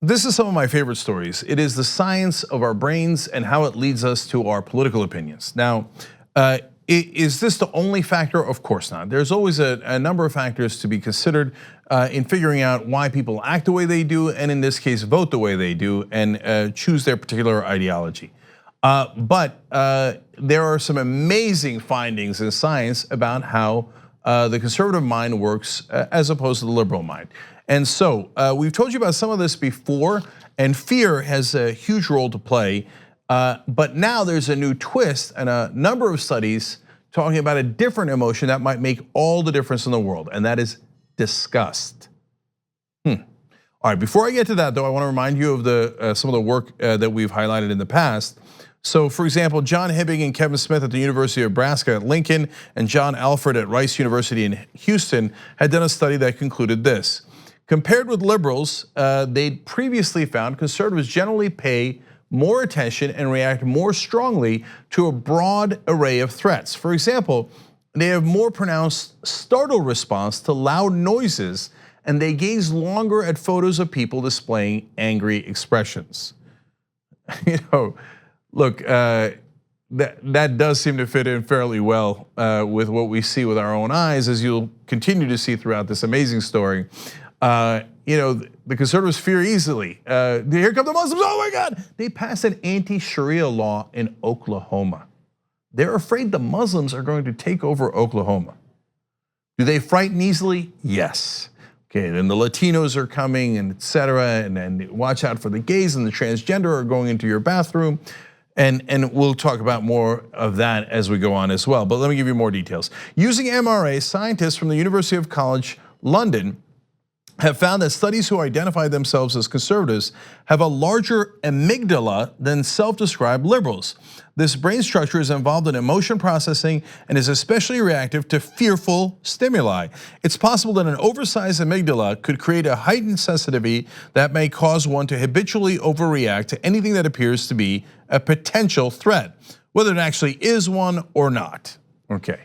This is some of my favorite stories. It is the science of our brains and how it leads us to our political opinions. Now, is this the only factor? Of course not. There's always a number of factors to be considered in figuring out why people act the way they do, and in this case, vote the way they do, and choose their particular ideology. But there are some amazing findings in science about how the conservative mind works as opposed to the liberal mind. And so we've told you about some of this before, and fear has a huge role to play. But now there's a new twist and a number of studies talking about a different emotion that might make all the difference in the world, and that is disgust. All right, before I get to that though, I want to remind you of some of the work that we've highlighted in the past. So for example, John Hibbing and Kevin Smith at the University of Nebraska at Lincoln and John Alford at Rice University in Houston had done a study that concluded this. Compared with liberals, they'd previously found conservatives generally pay more attention and react more strongly to a broad array of threats. For example, they have more pronounced startle response to loud noises, and they gaze longer at photos of people displaying angry expressions. Look, that does seem to fit in fairly well with what we see with our own eyes, as you'll continue to see throughout this amazing story. The conservatives fear easily. Here come the Muslims, oh my God. They passed an anti-Sharia law in Oklahoma. They're afraid the Muslims are going to take over Oklahoma. Do they frighten easily? Yes. Okay, then the Latinos are coming and et cetera, and watch out for the gays and the transgender are going into your bathroom. And we'll talk about more of that as we go on as well. But let me give you more details. Using MRA, scientists from the University of College London have found that studies who identify themselves as conservatives have a larger amygdala than self-described liberals. This brain structure is involved in emotion processing and is especially reactive to fearful stimuli. It's possible that an oversized amygdala could create a heightened sensitivity that may cause one to habitually overreact to anything that appears to be a potential threat, whether it actually is one or not. Okay,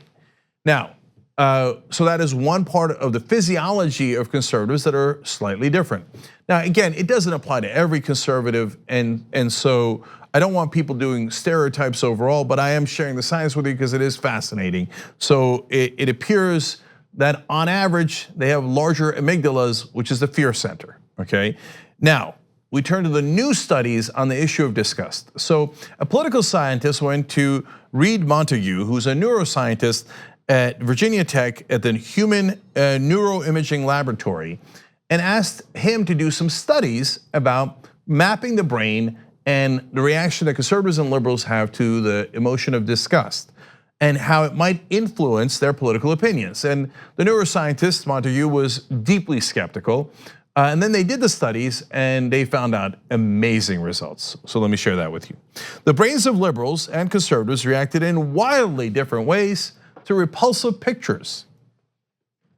now, so that is one part of the physiology of conservatives that are slightly different. Now, again, it doesn't apply to every conservative, and so I don't want people doing stereotypes overall, but I am sharing the science with you because it is fascinating. So it appears that on average, they have larger amygdalas, which is the fear center, okay? Now, we turn to the new studies on the issue of disgust. So a political scientist went to Reed Montague, who's a neuroscientist at Virginia Tech at the Human Neuroimaging Laboratory, and asked him to do some studies about mapping the brain and the reaction that conservatives and liberals have to the emotion of disgust and how it might influence their political opinions. And the neuroscientist, Montague, was deeply skeptical. And then they did the studies and they found out amazing results. So let me share that with you. The brains of liberals and conservatives reacted in wildly different ways to repulsive pictures.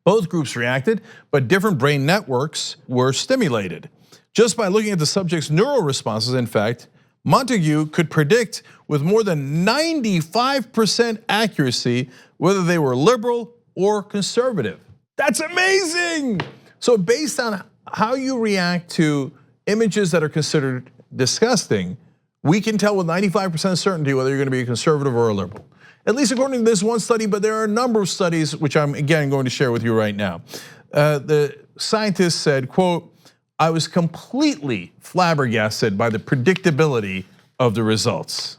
Both groups reacted, but different brain networks were stimulated. Just by looking at the subject's neural responses, in fact, Montague could predict with more than 95% accuracy whether they were liberal or conservative. That's amazing! So based on how you react to images that are considered disgusting, we can tell with 95% certainty whether you're gonna be a conservative or a liberal. At least according to this one study, but there are a number of studies which I'm again going to share with you right now. The scientist said, quote, "I was completely flabbergasted by the predictability of the results."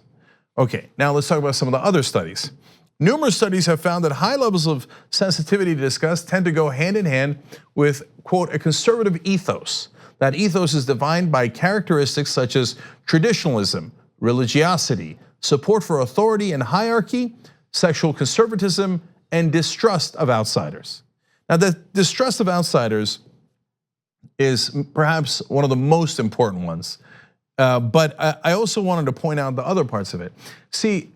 Okay, now let's talk about some of the other studies. Numerous studies have found that high levels of sensitivity to disgust tend to go hand in hand with, quote, a conservative ethos. That ethos is defined by characteristics such as traditionalism, religiosity, support for authority and hierarchy, sexual conservatism, and distrust of outsiders. Now, the distrust of outsiders is perhaps one of the most important ones, but I also wanted to point out the other parts of it. See,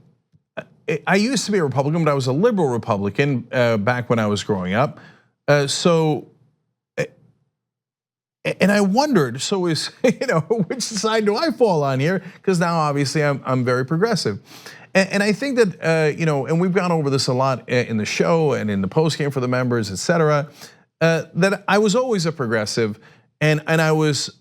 I used to be a Republican, but I was a liberal Republican back when I was growing up. And I wondered, so is, which side do I fall on here? Because now obviously I'm very progressive. And I think that, and we've gone over this a lot in the show and in the post game for the members, et cetera, that I was always a progressive. And I was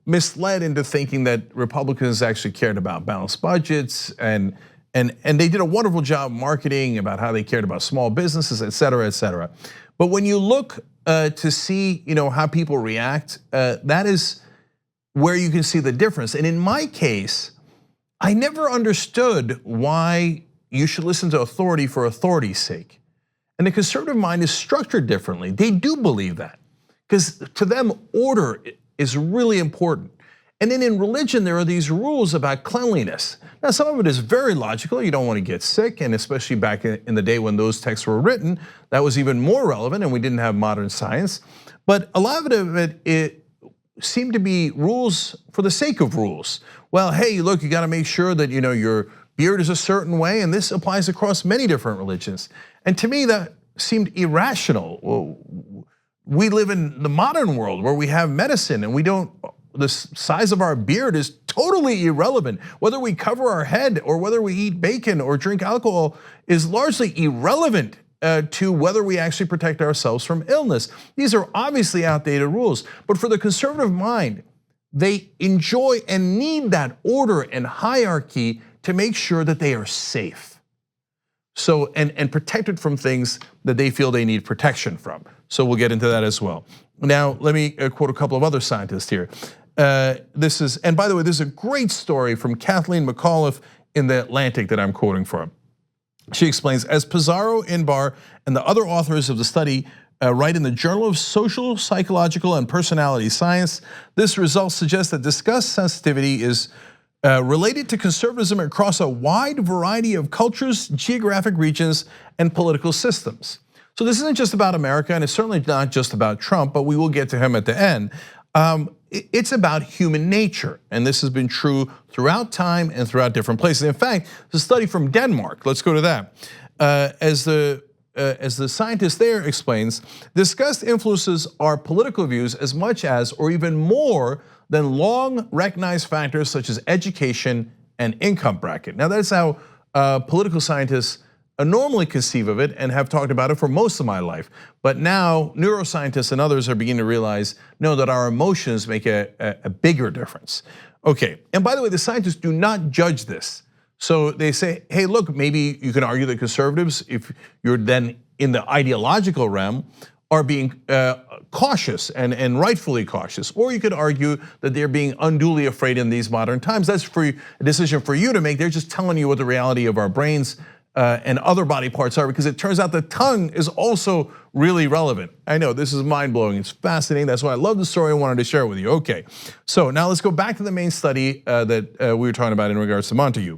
misled into thinking that Republicans actually cared about balanced budgets and they did a wonderful job marketing about how they cared about small businesses, et cetera, et cetera. But when you look to see, how people react, that is where you can see the difference. And in my case, I never understood why you should listen to authority for authority's sake. And the conservative mind is structured differently. They do believe that, because to them, order is really important. And then in religion, there are these rules about cleanliness. Now, some of it is very logical. You don't want to get sick, and especially back in the day when those texts were written, that was even more relevant, and we didn't have modern science. But a lot of it seemed to be rules for the sake of rules. Well, hey, look, you got to make sure that your beard is a certain way, and this applies across many different religions. And to me, that seemed irrational. We live in the modern world where we have medicine, and the size of our beard is totally irrelevant. Whether we cover our head or whether we eat bacon or drink alcohol is largely irrelevant to whether we actually protect ourselves from illness. These are obviously outdated rules, but for the conservative mind, they enjoy and need that order and hierarchy to make sure that they are safe. So, and protected from things that they feel they need protection from. So we'll get into that as well. Now, let me quote a couple of other scientists here. And by the way, this is a great story from Kathleen McAuliffe in The Atlantic that I'm quoting from. She explains, as Pizarro, Inbar, and the other authors of the study write in the Journal of Social, Psychological, and Personality Science, this result suggests that disgust sensitivity is related to conservatism across a wide variety of cultures, geographic regions, and political systems. So this isn't just about America, and it's certainly not just about Trump, but we will get to him at the end. It's about human nature, and this has been true throughout time and throughout different places. In fact, there's a study from Denmark. Let's go to that. As the scientist there explains, disgust influences our political views as much as, or even more than long recognized factors such as education and income bracket. Now that's how political scientists normally conceive of it and have talked about it for most of my life. But now neuroscientists and others are beginning to realize, no, that our emotions make a bigger difference. Okay, and by the way, the scientists do not judge this. So they say, hey, look, maybe you can argue that conservatives, if you're then in the ideological realm, are being cautious and rightfully cautious. Or you could argue that they're being unduly afraid in these modern times. That's a decision for you to make. They're just telling you what the reality of our brains and other body parts are, because it turns out the tongue is also really relevant. I know, this is mind-blowing, it's fascinating. That's why I love the story, I wanted to share it with you. Okay, so now let's go back to the main study that we were talking about in regards to Montague.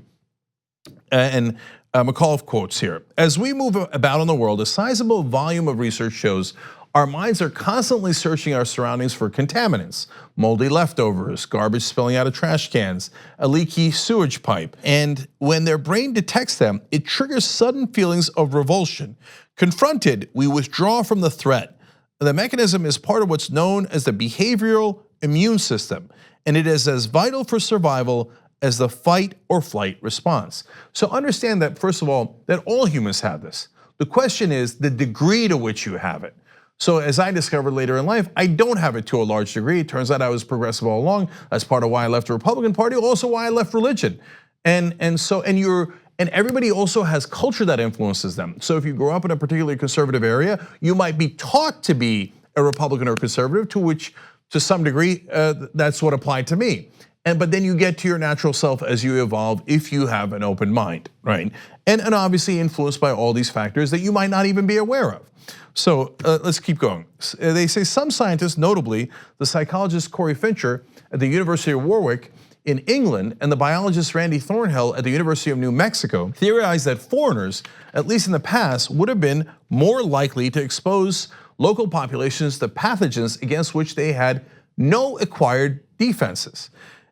And McAuliffe quotes here, as we move about in the world, a sizable volume of research shows our minds are constantly searching our surroundings for contaminants, moldy leftovers, garbage spilling out of trash cans, a leaky sewage pipe. And when their brain detects them, it triggers sudden feelings of revulsion. Confronted, we withdraw from the threat. The mechanism is part of what's known as the behavioral immune system, and it is as vital for survival as the fight or flight response. So understand that, first of all, that all humans have this. The question is the degree to which you have it. So as I discovered later in life, I don't have it to a large degree. It turns out I was progressive all along. That's part of why I left the Republican Party, also why I left religion. And everybody also has culture that influences them. So if you grow up in a particularly conservative area, you might be taught to be a Republican or conservative, to which, to some degree, that's what applied to me. But then you get to your natural self as you evolve if you have an open mind, right? And obviously influenced by all these factors that you might not even be aware of. So let's keep going. They say some scientists, notably the psychologist Corey Fincher at the University of Warwick in England and the biologist Randy Thornhill at the University of New Mexico, theorized that foreigners, at least in the past, would have been more likely to expose local populations to pathogens against which they had no acquired defenses.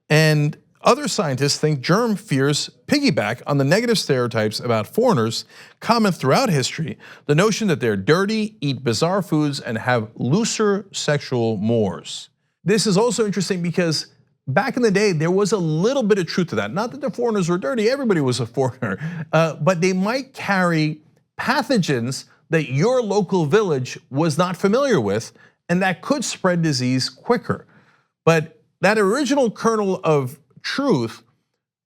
And other scientists think germ fears piggyback on the negative stereotypes about foreigners common throughout history, the notion that they're dirty, eat bizarre foods, and have looser sexual mores. This is also interesting because back in the day, there was a little bit of truth to that. Not that the foreigners were dirty, everybody was a foreigner, but they might carry pathogens that your local village was not familiar with, and that could spread disease quicker. But that original kernel of truth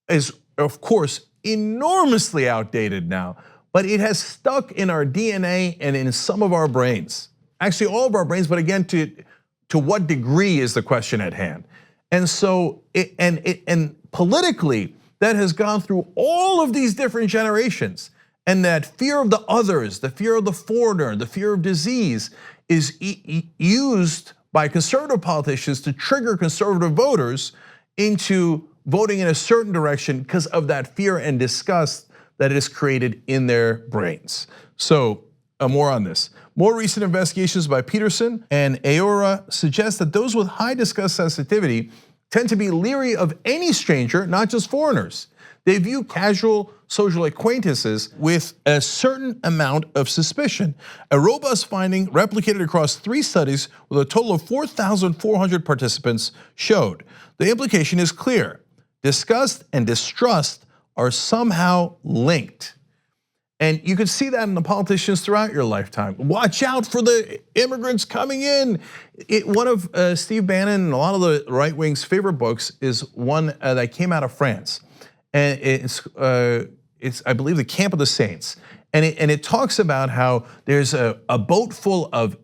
is, of course, enormously outdated now, but it has stuck in our DNA and in some of our brains. Actually, all of our brains, but again, to what degree is the question at hand. And so, and politically, that has gone through all of these different generations. And that fear of the others, the fear of the foreigner, the fear of disease is used by conservative politicians to trigger conservative voters into voting in a certain direction because of that fear and disgust that is created in their brains. So more on this. More recent investigations by Peterson and Aora suggest that those with high disgust sensitivity tend to be leery of any stranger, not just foreigners. They view casual social acquaintances with a certain amount of suspicion. A robust finding replicated across 3 studies with a total of 4,400 participants showed. The implication is clear. Disgust and distrust are somehow linked. And you can see that in the politicians throughout your lifetime. Watch out for the immigrants coming in. One of Steve Bannon and a lot of the right wing's favorite books is one that came out of France. And it's I believe, The Camp of the Saints. And it talks about how there's a boat full of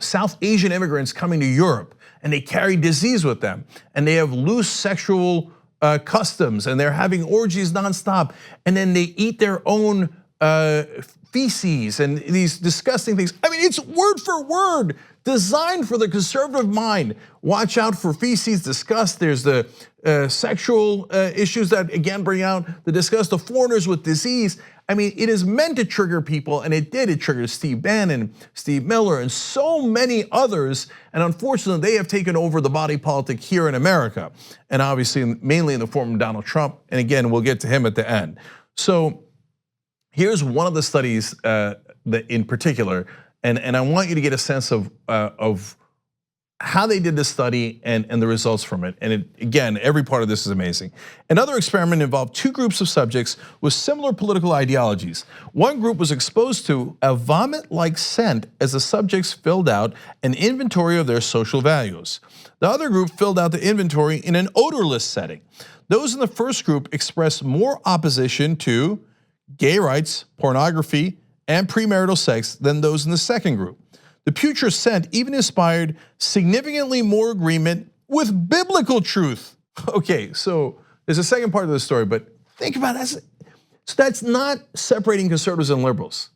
South Asian immigrants coming to Europe, and they carry disease with them, and they have loose sexual customs, and they're having orgies nonstop, and then they eat their own feces and these disgusting things. I mean, it's word for word designed for the conservative mind. Watch out for feces, disgust. There's the sexual issues that again bring out the disgust of foreigners with disease. I mean, it is meant to trigger people, and it did. It triggered Steve Bannon, Steve Miller, and so many others. And unfortunately, they have taken over the body politic here in America, and obviously mainly in the form of Donald Trump. And again, we'll get to him at the end. So here's one of the studies that in particular, and I want you to get a sense of how they did this study and the results from it. And again, every part of this is amazing. Another experiment involved 2 groups of subjects with similar political ideologies. One group was exposed to a vomit-like scent as the subjects filled out an inventory of their social values. The other group filled out the inventory in an odorless setting. Those in the first group expressed more opposition to gay rights, pornography, and premarital sex than those in the second group. The putrid scent even inspired significantly more agreement with biblical truth. Okay, so there's a second part of the story, but think about that. So that's not separating conservatives and liberals.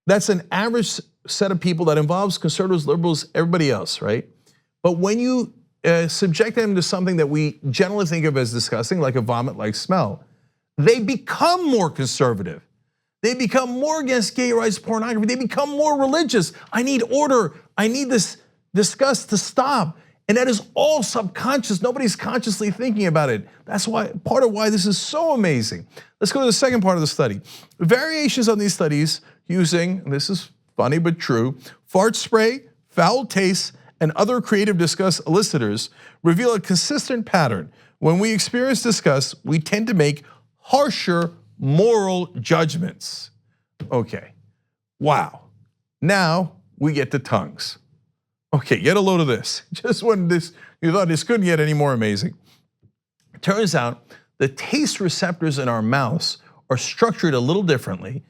That's an average set of people that involves conservatives, liberals, everybody else, right? But when you subject them to something that we generally think of as disgusting, like a vomit-like smell, they become more conservative. They become more against gay rights, pornography. They become more religious. I need order. I need this disgust to stop. And that is all subconscious. Nobody's consciously thinking about it. That's why part of why this is so amazing. Let's go to the second part of the study. Variations on these studies using, this is funny but true, fart spray, foul taste, and other creative disgust elicitors reveal a consistent pattern. When we experience disgust, we tend to make harsher moral judgments. Okay, wow. Now we get to tongues. Okay, get a load of this. Just when you thought this couldn't get any more amazing. It turns out the taste receptors in our mouths are structured a little differently,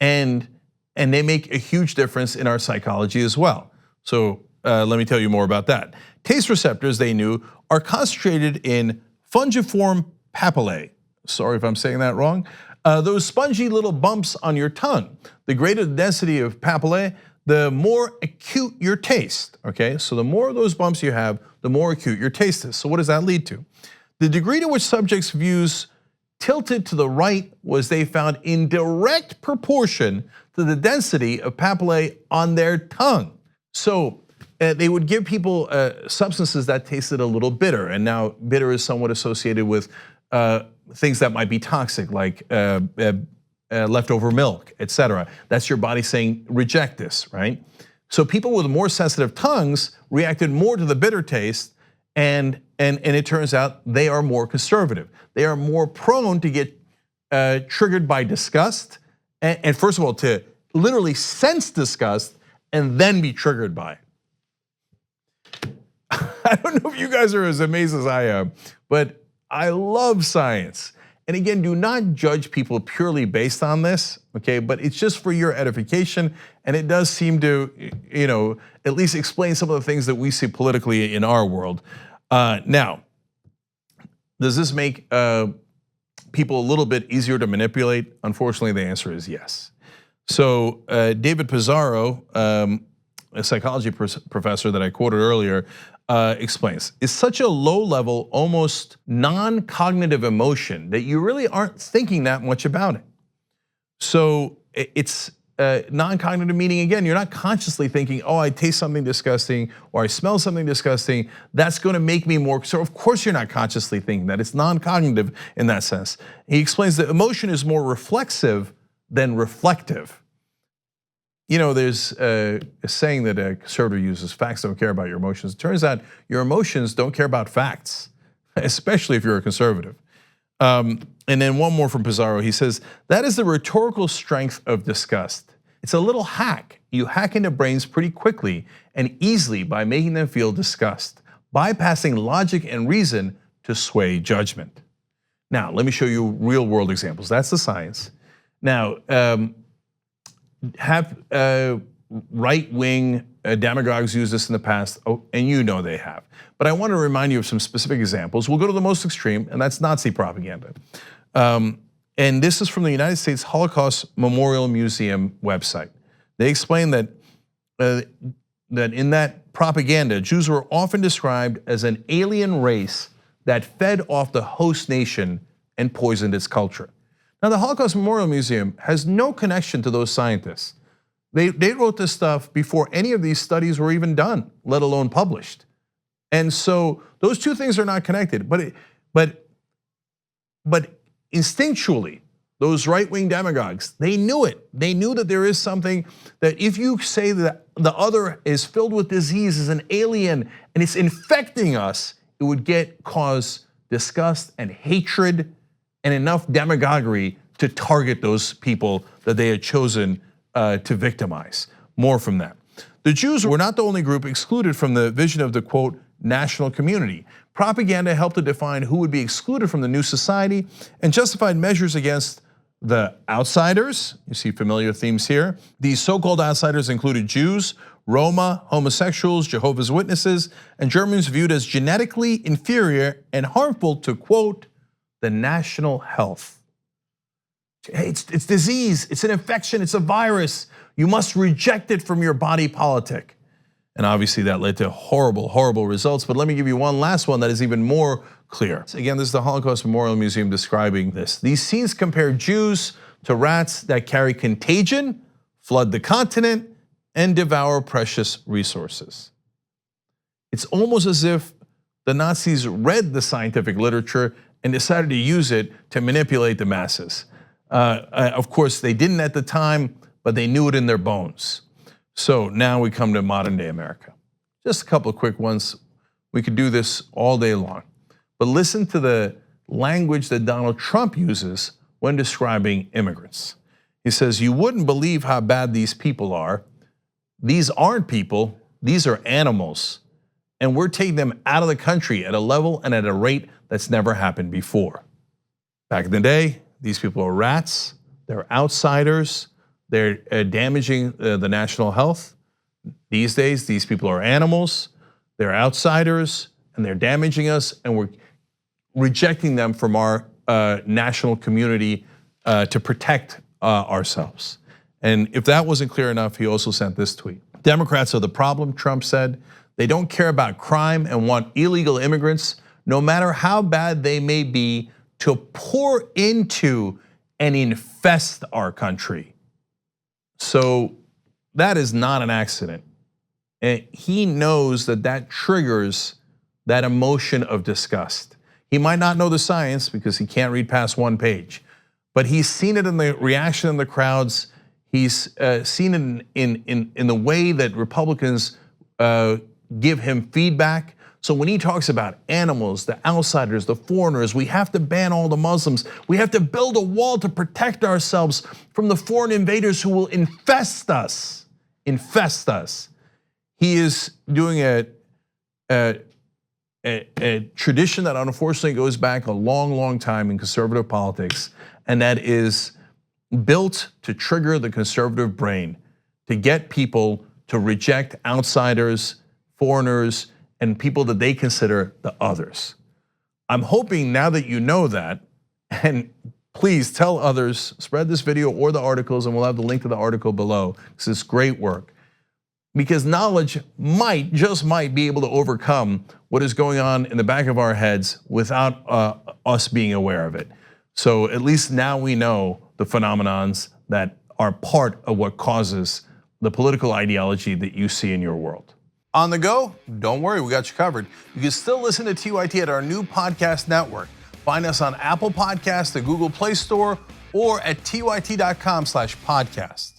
and they make a huge difference in our psychology as well. So let me tell you more about that. Taste receptors, they knew, are concentrated in fungiform papillae. Sorry if I'm saying that wrong. Those spongy little bumps on your tongue. The greater the density of papillae, the more acute your taste, okay? So the more of those bumps you have, the more acute your taste is. So what does that lead to? The degree to which subjects' views tilted to the right was, they found, in direct proportion to the density of papillae on their tongue. So they would give people substances that tasted a little bitter, and now bitter is somewhat associated with things that might be toxic, like leftover milk, etc. That's your body saying, reject this, right? So people with more sensitive tongues reacted more to the bitter taste, and it turns out they are more conservative. They are more prone to get triggered by disgust, and first of all, to literally sense disgust and then be triggered by it. I don't know if you guys are as amazed as I am, but I love science. And again, do not judge people purely based on this, okay? But it's just for your edification, and it does seem to, at least explain some of the things that we see politically in our world. Now, does this make people a little bit easier to manipulate? Unfortunately, the answer is yes. So David Pizarro, a psychology professor that I quoted earlier, explains, it's such a low level, almost non-cognitive emotion that you really aren't thinking that much about it. So it's non-cognitive, meaning again, you're not consciously thinking, oh, I taste something disgusting or I smell something disgusting, that's gonna make me more, so of course you're not consciously thinking that, it's non-cognitive in that sense. He explains that emotion is more reflexive than reflective. There's a saying that a conservative uses, facts don't care about your emotions. It turns out your emotions don't care about facts, especially if you're a conservative. And then one more from Pizarro, he says, that is the rhetorical strength of disgust. It's a little hack. You hack into brains pretty quickly and easily by making them feel disgust, bypassing logic and reason to sway judgment. Now, let me show you real world examples. That's the science. Now, have right-wing demagogues used this in the past, and they have. But I want to remind you of some specific examples. We'll go to the most extreme, and that's Nazi propaganda. And this is from the United States Holocaust Memorial Museum website. They explain that in that propaganda, Jews were often described as an alien race that fed off the host nation and poisoned its culture. Now, the Holocaust Memorial Museum has no connection to those scientists. They wrote this stuff before any of these studies were even done, let alone published. And so those two things are not connected. But instinctually, those right-wing demagogues, they knew it. They knew that there is something that if you say that the other is filled with disease, is an alien, and it's infecting us, it would cause disgust and hatred and enough demagoguery to target those people that they had chosen to victimize. More from that. The Jews were not the only group excluded from the vision of the, quote, national community. Propaganda helped to define who would be excluded from the new society and justified measures against the outsiders. You see familiar themes here. These so-called outsiders included Jews, Roma, homosexuals, Jehovah's Witnesses, and Germans viewed as genetically inferior and harmful to, quote, the national health. It's disease, it's an infection, it's a virus. You must reject it from your body politic. And obviously that led to horrible, horrible results. But let me give you one last one that is even more clear. Again, this is the Holocaust Memorial Museum describing this. These scenes compare Jews to rats that carry contagion, flood the continent, and devour precious resources. It's almost as if the Nazis read the scientific literature and decided to use it to manipulate the masses. Of course, they didn't at the time, but they knew it in their bones. So now we come to modern day America. Just a couple of quick ones. We could do this all day long. But listen to the language that Donald Trump uses when describing immigrants. He says, you wouldn't believe how bad these people are. These aren't people, these are animals. And we're taking them out of the country at a level and at a rate that's never happened before. Back in the day, these people are rats, they're outsiders, they're damaging the national health. These days, these people are animals, they're outsiders, and they're damaging us, and we're rejecting them from our national community to protect ourselves. And if that wasn't clear enough, he also sent this tweet. Democrats are the problem, Trump said. They don't care about crime and want illegal immigrants, no matter how bad they may be, to pour into and infest our country. So that is not an accident. And he knows that that triggers that emotion of disgust. He might not know the science because he can't read past one page, but he's seen it in the reaction in the crowds. He's seen it in the way that Republicans give him feedback. So when he talks about animals, the outsiders, the foreigners, we have to ban all the Muslims. We have to build a wall to protect ourselves from the foreign invaders who will infest us. Infest us. He is doing a tradition that unfortunately goes back a long, long time in conservative politics, and that is built to trigger the conservative brain, to get people to reject outsiders, foreigners, and people that they consider the others. I'm hoping now that you know that, and please tell others, spread this video or the articles, and we'll have the link to the article below, because it's great work. Because knowledge might, just might, be able to overcome what is going on in the back of our heads without us being aware of it. So at least now we know the phenomenons that are part of what causes the political ideology that you see in your world. On the go? Don't worry, we got you covered. You can still listen to TYT at our new podcast network. Find us on Apple Podcasts, the Google Play Store, or at tyt.com/podcast.